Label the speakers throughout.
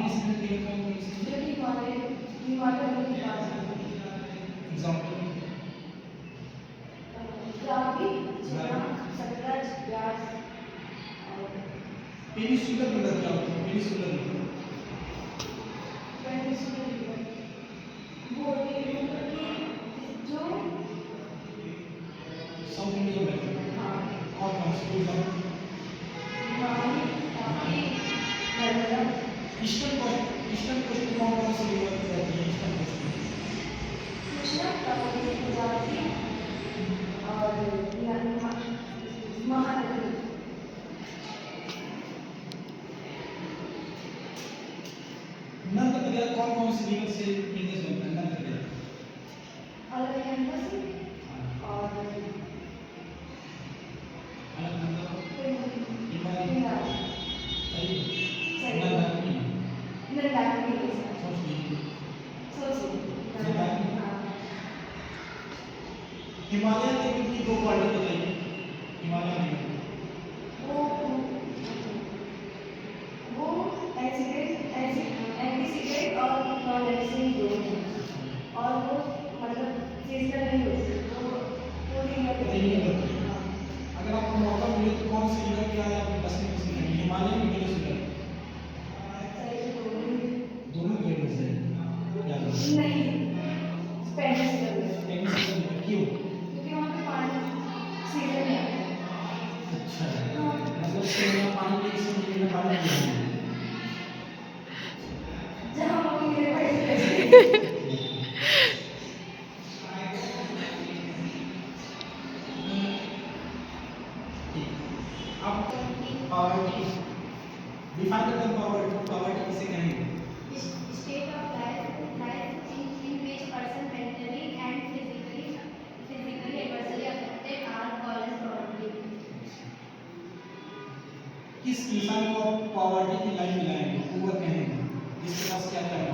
Speaker 1: Decision लेकर कौन कौन सी एग्जांपल पेनिसुलर रिवर क्या होता है? पेनिसुलर रिवर साउथ इंडिया में कौन कौन सी एग्जांपल ईस्टर्न कोस्ट में कौन कौन सी रिवर रहती है? ईस्टर्न कोस्ट में नर्मदा दरिया कौन कौन सी रिवर से निर्मित होता है? नर्मदा दरिया अलकनंदा हिमालय सही हिमालय लेवल की दो क्वालिटी बताइए। हिमालय लेवल
Speaker 2: और वो मतलब सीजनल नहीं होती, वो नहीं होती।
Speaker 1: अगर आपको मौका मिले तो कौन सी रिवर की आप पसंद करेंगे? हिमालय में पेनिसुलर दोनों फेमस है क्या?
Speaker 2: नहीं, पेनिसुलर
Speaker 1: क्यों?
Speaker 2: क्योंकि वहाँ पे पानी सीजन में आता है।
Speaker 1: अच्छा मतलब सीजन पानी के सीजन में पानी नहीं है।
Speaker 2: जहाँ मम्मी मेरे पैसे
Speaker 1: अब पॉवर्टी डिफाइन द पॉवर्टी किसे कहेंगे?
Speaker 2: state of life in which person mentally and physically adversely affected are called as poverty.
Speaker 1: किस इंसान को आप पॉवर्टी की लाइन मिलाएंगे? पुअर कहेंगे जिसके पास क्या क्या है?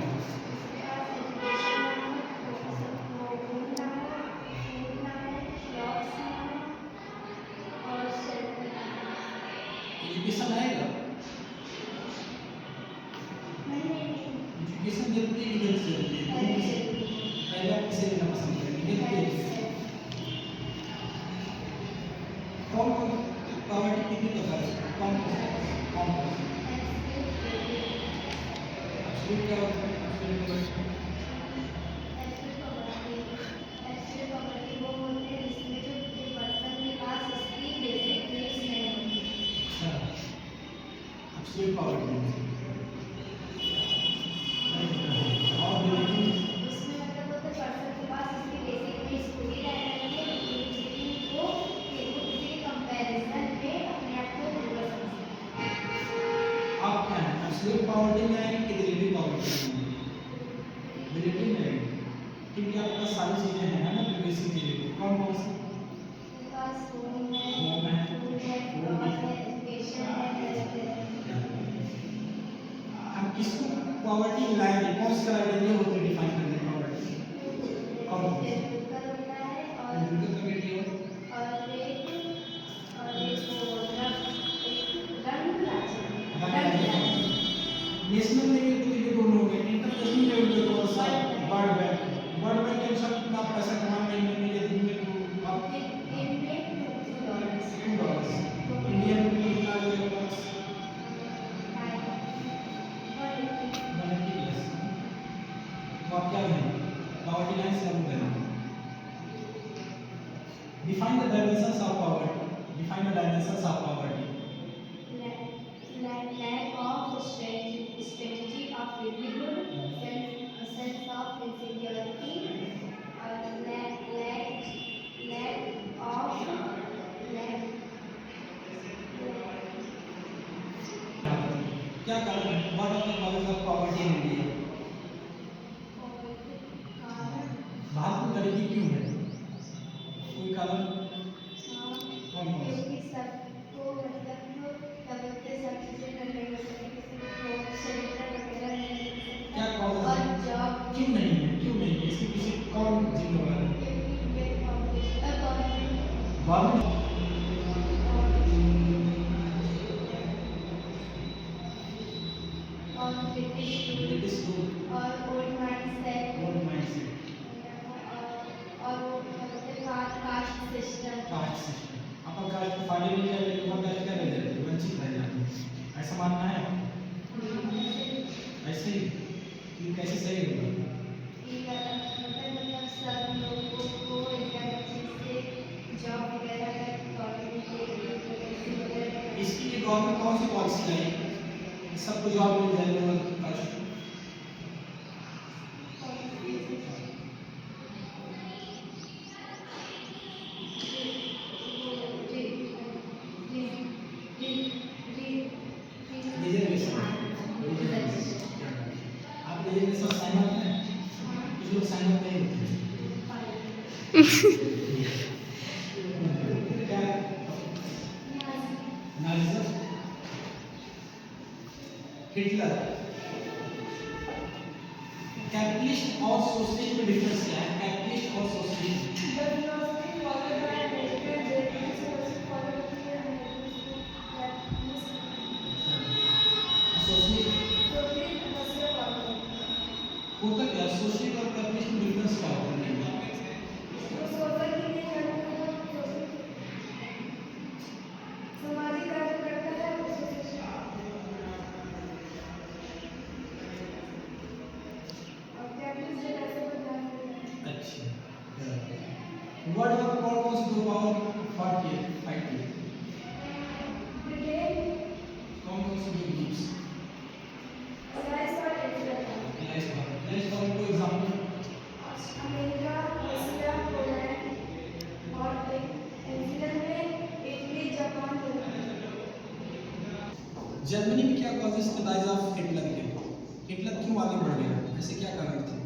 Speaker 1: एजुकेशन आएगा? एजुकेशन जरूरी है कि नहीं जरूरी है? पहले आप किसे लेना पसंद करेंगे? कौन कौन पॉवर्टी कितनी प्रकार है? कौन कौन एब्सोल्यूट क्या होता है? एब्सोल्यूट एब्सोल्यूट पॉवर्टी और आप क्या है? एब्सोल्यूट पॉवर्टी में आएंगे कि रिलेटिव पॉवर्टी में? रिलेटिव में आएंगे क्योंकि आपके पास सारी चीजें हैं ना, जो बेसिक चीजें कौन कौन सी? हम किसको पॉवर्टी मिलाएंगे? कौन सी क्राइटेरिया होती है डिफाइन करने की पॉवर्टी? कौन कौन सी? नेशनल लेवल पे ये दोनों हो गए। इंटरनेशनल लेवल पे कौन सा? वर्ल्ड बैंक के अनुसार कितना पैसा कमाए महीने में या दिन में? तो आप $2 इंडियन रुपये कितना लगेगा? 180 प्लस। तो आप क्या करेंगे? पॉवर्टी लाइन से लागू करेंगे। Define the dimensions of poverty. Define the dimensions of poverty.
Speaker 2: lack of strategy of livelihood, sense of insecurity, lack
Speaker 1: क्या कारण है? What are the causes of poverty in India? Bharat में गरीबी क्यों है? कोई कारण? कौन कौन सा? क्या कॉज है? क्यों नहीं है? क्यों नहीं है? इसके पीछे कौन जिम्मेदार है? गवर्नमेंट कौन सी पॉलिसी आई? सबको जवाब मिल जाएगा। आप रिजर्वेशन साइन अप हैं, कुछ लोग साइन अप नहीं होते। क्या नाजिज्म, हिटलर, कैपिटलिस्ट और सोशलिस्ट में डिफरेंस क्या है? कैपिटलिस्ट और सोशलिस्ट होता क्या? सोशलिस्ट और कैपिटलिस्ट में डिफरेंस क्या होता है? अच्छा, वर्ल्ड वॉर कौन सी दो पावर फाइट की? कौन सी दो ग्रुप्स? एलाइज पावर को एग्जांपल? जर्मनी में क्या कॉजेस थे राइज ऑफ हिटलर के? हिटलर क्यों आगे बढ़ गया? ऐसे क्या कारण थे?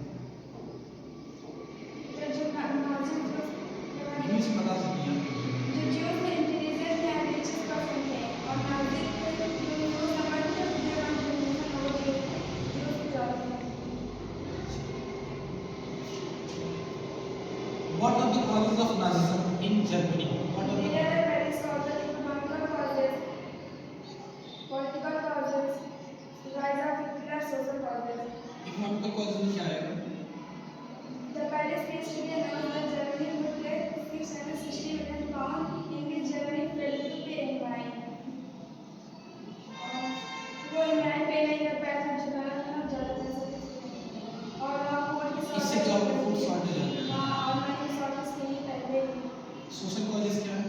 Speaker 1: इंग्लिश में बता सकती हैं? What are the causes of Nazism in Germany? What are the economical causes क्या है? इससे क्या होता है? फूड शॉर्टेज आता है। सोशल कॉजेस क्या है?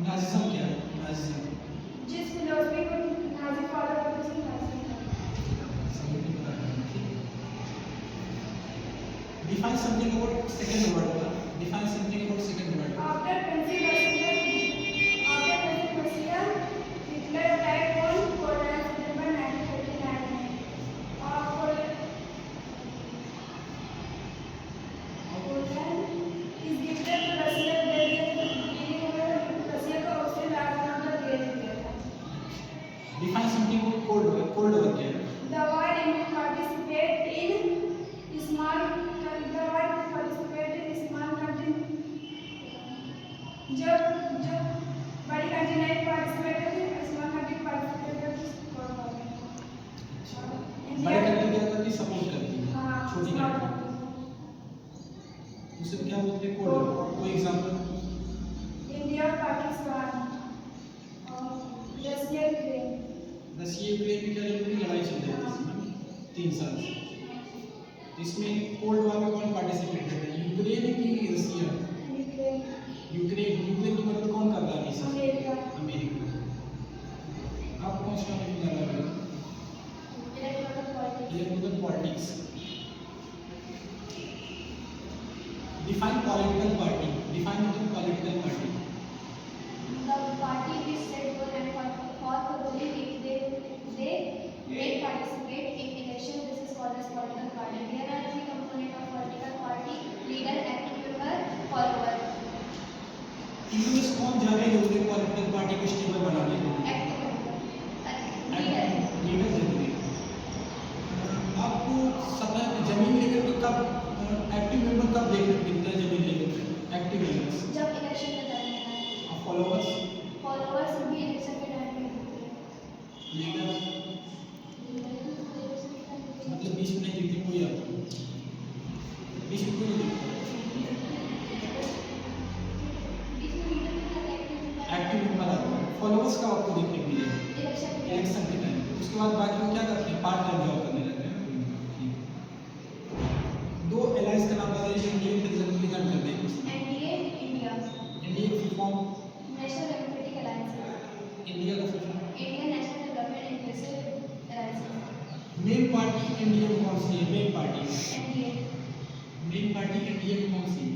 Speaker 1: नाजिज्म क्या है? Nazism define something about second world war. Define something about second world war. Define something about cold war. Cold war क्या है? बड़ी कंट्री क्या करती? सपोर्ट करती है छोटी कंट्री। उसे क्या बोलते हैं? Cold war. कोई एग्जांपल? रशिया यूक्रेन में क्या लड़ाई चल रही थी 3 साल से। इसमें कोल्ड वॉर में कौन पार्टिसिपेट कर रहा है? यूक्रेन की रशिया? यूक्रेन की मदद कौन कर रहा है? अमेरिका। आप कौन सा टॉपिक लगा रहे हो? Electrical politics. Define political party. Define the political party.
Speaker 2: They participate in election. This is called as political party. There are 3 components of political party: leader, active member, follower.
Speaker 1: इनमें से कौन जरूरी है पॉलिटिकल पार्टी को stable बनाने के लिए?
Speaker 2: Active member,
Speaker 1: leader जरूरी है। आपको सतह जमीन लेकर के कब एक्टिव मेंबर कब देखने को मिलता है? जमीन लेकर के एक्टिव मेंबर्स
Speaker 2: जब इलेक्शन का टाइम होता है।
Speaker 1: और फॉलोअर्स
Speaker 2: भी इलेक्शन के टाइम में होते हैं।
Speaker 1: लीडर मतलब 20 में नहीं दिखती कोई आपको? 20 में कोई नहीं दिखता। एक्टिव मेंबर आता है। फॉलोअर्स का आपको देखने को मिलेगा इलेक्शन के टाइम। उसके बाद बाकी वो क्या करते हैं? पार्ट टाइम जॉब करने लगते हैं। 2 एलाइज पार्टी एनडीए में कौन सी है? Main party
Speaker 2: NDA
Speaker 1: main party NDA में कौन सी है?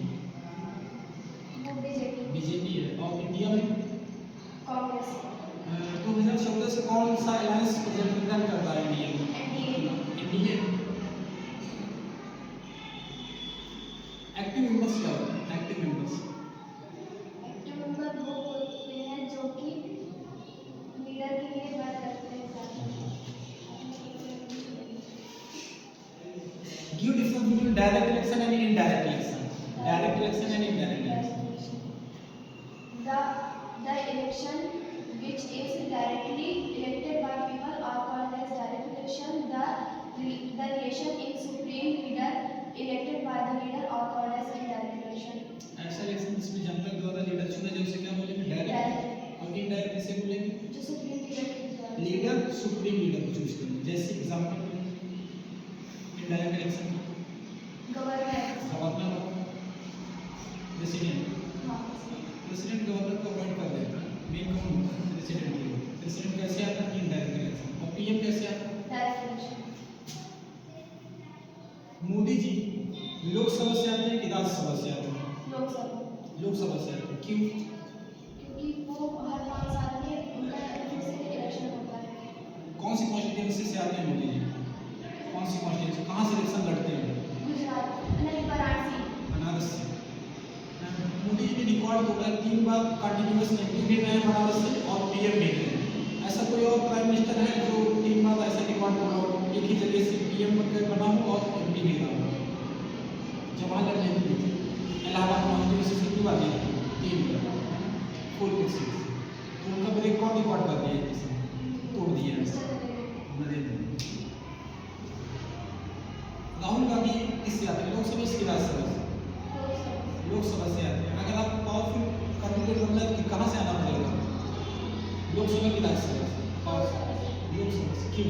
Speaker 2: वो बीजेपी
Speaker 1: बीजेपी है। और इंडिया में
Speaker 2: कांग्रेस
Speaker 1: 2014 से कौन सा अलायंस रिप्रेजेंट करता है इंडिया में?
Speaker 2: NDA
Speaker 1: NDA. एक्टिव मेंबर्स क्या होते हैं? एक्टिव मेंबर्स
Speaker 2: एक्टिव मेंबर वो होते हैं जो कि लीडर के लिए बात करते हैं
Speaker 1: give difference between direct election and indirect election. Direct election and indirect election.
Speaker 2: The election which is directly elected by people are called as direct election. The relation in supreme leader elected by the leader are called as indirect election.
Speaker 1: ऐसा election जिसमें जनता द्वारा leader चुना जाए उसे क्या बोलेंगे? Direct. और indirect किसे बोलेंगे?
Speaker 2: जो supreme leader
Speaker 1: leader supreme leader को चूज करेंगे। जैसे example indirect election
Speaker 2: governor
Speaker 1: president governor को अपॉइंट कर देता है। मेन कौन होता है? प्रेसिडेंट ही होता है। प्रेसिडेंट कैसे आता है? Indirect election. और पीएम कैसे आता है?
Speaker 2: Direct election.
Speaker 1: मोदी जी लोकसभा से आते हैं कि राज्यसभा से आते हैं? लोकसभा से आते हैं। क्यों?
Speaker 2: क्योंकि वो हर 5 साल में उनका फिर से इलेक्शन होता है।
Speaker 1: कौन सी कॉन्स्टिट्यूंसी से आते हैं मोदी जी? कौन सी कॉन्स्टिट्यूंसी? कहाँ से इलेक्शन लड़ते हैं?
Speaker 2: गुजरात नहीं वाराणसी
Speaker 1: बनारस से। मोदी जी ने रिकॉर्ड तोड़ा है, 3 बार कंटिन्यूअस एमपी भी रहे हैं बनारस से और पीएम भी रहे हैं। ऐसा कोई और प्राइम मिनिस्टर है जो 3 बार ऐसा रिकॉर्ड तोड़ा हो, एक ही जगह से पीएम बना हो और एमपी भी रहा हो? जवाहरलाल नेहरू जी इलाहाबाद कॉन्स्टिट्यूंसी से 2 बार जीते, 3 बार फुल सीट। तो उनका रिकॉर्ड कर दिया है, किसी तोड़ दिया है। नरेंद्र मोदी। राहुल गांधी किससे आते हैं? लोकसभा से राज्यसभा से? लोकसभा से आते हैं। अगर आपको पावरफुल कैंडिडेट बनना है तो कहाँ से आना पड़ेगा? लोकसभा की राज्यसभा से? लोकसभा से। क्यों?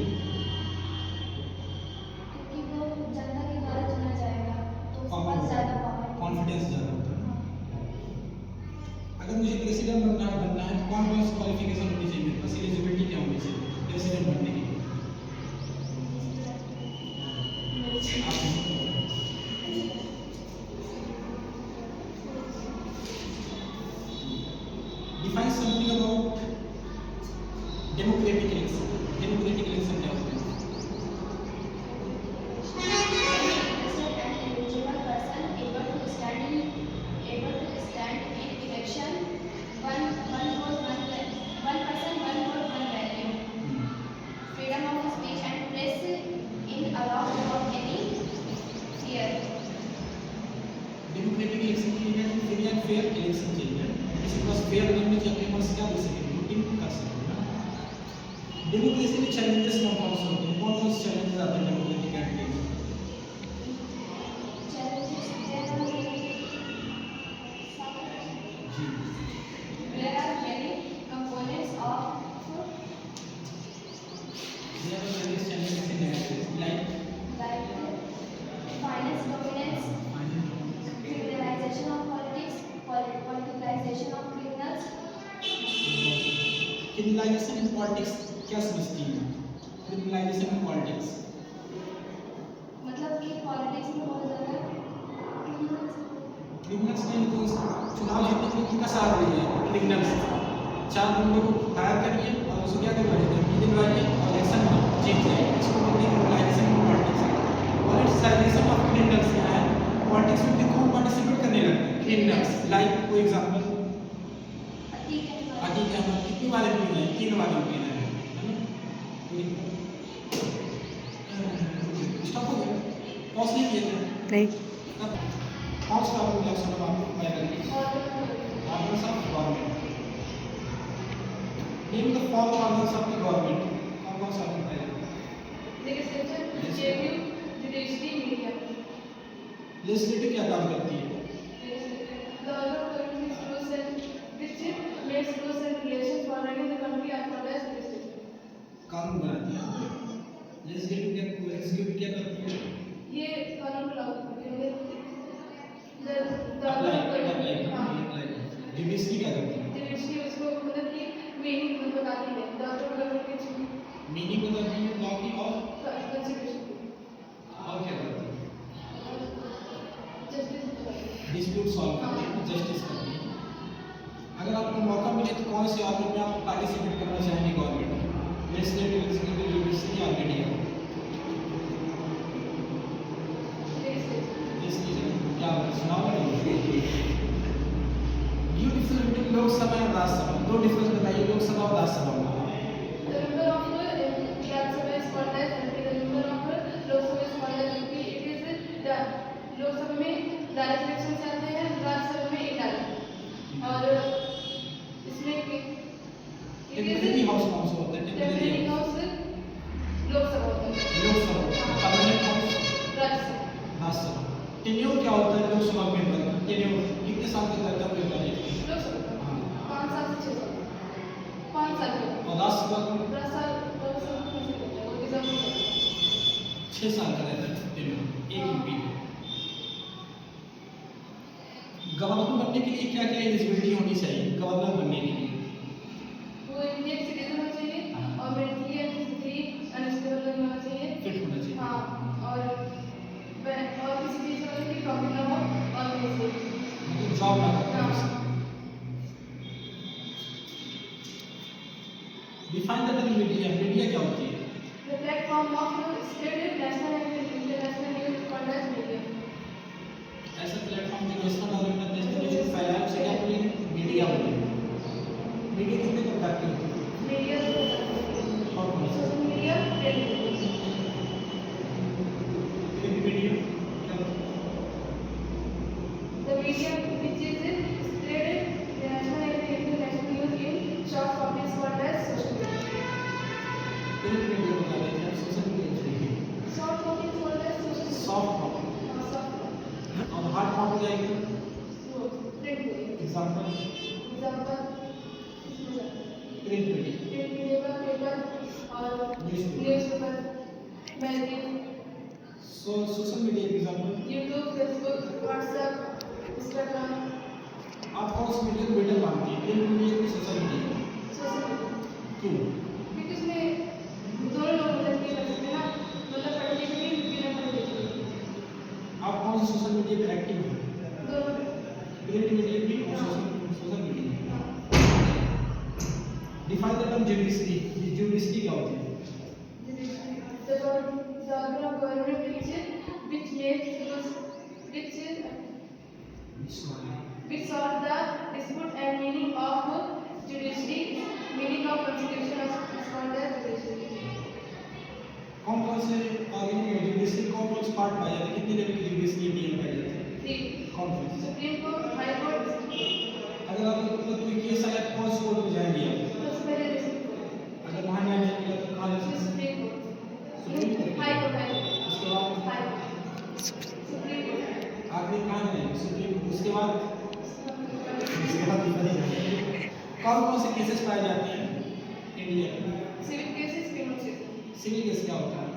Speaker 2: क्योंकि वो जनता के द्वारा चुना जाएगा तो उसके पास ज़्यादा पावर
Speaker 1: कॉन्फिडेंस ज़्यादा होता है। अगर मुझे प्रेसिडेंट बनना है तो कौन सी क्वालिफिकेशन होनी चाहिए? मेरे पास एलिजिबिलिटी क्या होनी चाहिए प्रेसिडेंट बनने की? Define something about democratic election. Democratic election क्या होता है?
Speaker 2: An eligible person able to stand in election, one vote, one person, one vote, one value. Freedom of speech and press in allowed without any fear.
Speaker 1: Democratic election के लिए free and fair election चाहिए। किसी के पास fair नहीं है कि अपने मन से क्या बोल सके, वोटिंग कर सके ना। डेमोक्रेसी में चैलेंजेस कौन से होते हैं? कौन से चैलेंजेस आते हैं डेमोक्रेटिक कैंडिडेट में?
Speaker 2: Challenges
Speaker 1: जी
Speaker 2: there are many components of
Speaker 1: there are various challenges in democracy like
Speaker 2: finance dominance, criminalization of politics, politicization of criminals.
Speaker 1: Criminalisation in politics क्या समझती है? क्रिमिनलाइजेशन इन पॉलिटिक्स
Speaker 2: मतलब कि पॉलिटिक्स में बहुत ज़्यादा
Speaker 1: क्रिमिनल्स नहीं तो चुनाव जीतने के लिए किसका सहारा लिए? क्रिमिनल्स 4 गुंडों को हायर करिए और उसे क्या करवाइए? धमकी दिलवाइए और इलेक्शन में जीत जाइए। इसको बोलते हैं criminalisation in politics. Politicisation of criminals क्या है? पॉलिटिक्स में खूब पार्टिसिपेट करने लगते हैं criminals. Like for example Atiq Ahmed कितनी बार एमपी रहे? 3 बार एमपी रहे हैं। स्टॉप हो गया? पॉज नहीं किए थे?
Speaker 3: नहीं।
Speaker 1: कौन सा आपको इलेक्शन में आपको अप्लाई करेंगे? Organs of government. Name the 4 organs of the government. कौन सा आपको पहले? लेजिस्लेटिव क्या काम करती है? कानून बनाती है। लेजिस्लेटिव क्या करती है?
Speaker 2: ये कानून लागू करती है।
Speaker 1: जुडिशरी क्या करती है?
Speaker 2: उसको मतलब कि मीनिंग बताती है
Speaker 1: मीनिंग बताती है लॉ की और
Speaker 2: कॉन्स्टिट्यूशन
Speaker 1: और क्या करती है?
Speaker 2: जस्टिस
Speaker 1: डिस्प्यूट सॉल्व करती है, जस्टिस करती है। अगर आपको मौका मिले तो कौन से ऑर्गन में आप पार्टिसिपेट करना चाहेंगे गवर्नमेंट? लेजिस्लेटिव, एग्जीक्यूटिव, जुडिशरी या मीडिया? क्या चुनाव लड़ेंगे? यूनिफॉर्म बिटवीन लोकसभा और राज्यसभा, दो डिफरेंस बताइए लोकसभा और राज्यसभा में।
Speaker 2: लोकसभा में डायरेक्ट इलेक्शन से आते हैं, राज्यसभा में इनडायरेक्ट। और इसमें
Speaker 1: टेम्परेरी हाउस कौन सा होता है?
Speaker 2: टेम्परेरी हाउस लोकसभा होता है,
Speaker 1: Lok Sabha. Permanent house
Speaker 2: Rajya Sabha.
Speaker 1: Rajya Sabha. Tenure क्या होता है लोकसभा मेंबर का? टेन्योर कितने साल तक रहता है मेंबर?
Speaker 2: लोकसभा
Speaker 1: हाँ।
Speaker 2: 5 साल से 6 साल, 5 साल के।
Speaker 1: और राज्यसभा का
Speaker 2: 10 साल, 10 साल कैसे करते हैं, वो रिजर्व होता है।
Speaker 1: 6 साल का रहता है टेन्योर एक एमपी का। गवर्नर बनने के लिए क्या क्या एलिजिबिलिटी होनी चाहिए गवर्नर बनने के लिए?
Speaker 2: वो इंडियन सिटीजन होना चाहिए और मेंटली एंड फिजिकली अनस्टेबल नहीं होना चाहिए।
Speaker 1: फिट होना चाहिए।
Speaker 2: हाँ, और किसी चीज़ का कोई प्रॉब्लम ना हो और वैसे
Speaker 1: मतलब जॉब ना करता। Define the term media. Media क्या होती है?
Speaker 2: The platform of state, national and international news called as media.
Speaker 1: ऐसा प्लेटफॉर्म जो नेशनल और इंटरनेशनल न्यूज़ को फैलाए उसे क्या बोलेंगे? मीडिया बोलेंगे। मीडिया कितने प्रकार की होती है?
Speaker 2: मीडिया
Speaker 1: और कौन सी?
Speaker 2: Social media, print media.
Speaker 1: Print media क्या होता है?
Speaker 2: The media which is spread national and international news in short form is called as social media.
Speaker 1: Print media बता रहे थे आप, सोशल मीडिया चाहिए।
Speaker 2: Short form is called as social media.
Speaker 1: Soft copy
Speaker 2: Soft form.
Speaker 1: और hard copy आएगी।
Speaker 2: वो print media.
Speaker 1: Example
Speaker 2: Example इसमें
Speaker 1: print media,
Speaker 2: print media का पेपर और newspaper, magazine,
Speaker 1: social media example.
Speaker 2: YouTube, Facebook, WhatsApp, Instagram,
Speaker 1: आप कौन C media को better मानती है, प्रिंट मीडिया की सोशल मीडिया?
Speaker 2: social media.
Speaker 1: क्यों?
Speaker 2: क्योंकि इसमें दोनों लोग मदद कर सकते हैं ना, मतलब पढ़े लिखे भी, बिना पढ़े लिखे भी।
Speaker 1: आप कौन सी सोशल मीडिया पे एक्टिव हो?
Speaker 2: दोनों
Speaker 1: प्रिंट मीडिया भी और social media. Define the term judiciary. Judiciary क्या होती है?
Speaker 2: the organ of government which makes those which solve the dispute and meaning of judiciary. Meaning of constitution is called as judiciary.
Speaker 1: कौन कौन से organ में judiciary कौन कौन से पार्ट पाए जाते हैं? कितने लेवल की जुडिशरी इंडिया में पाई जाती है?
Speaker 2: 3.
Speaker 1: कौन कौन से?
Speaker 2: Supreme Court, High Court,
Speaker 1: अगर आपको कोई केस आया तो कौन से कोर्ट में जाएंगे आप?
Speaker 2: सबसे पहले District Court,
Speaker 1: अगर वहाँ न्याय नहीं मिला तो कहाँ जा सकते हैं?
Speaker 2: Supreme Court,
Speaker 1: supreme court.
Speaker 2: High Court, High Court,
Speaker 1: उसके बाद
Speaker 2: High Court, Supreme Court,
Speaker 1: आखिरी कहाँ जाएंगे? Supreme court. उसके बाद ऊपर ही जाएंगे। कौन कौन से केसेस पाए जाते हैं इंडिया में?
Speaker 2: Civil cases, criminal cases.
Speaker 1: Civil case क्या होता है?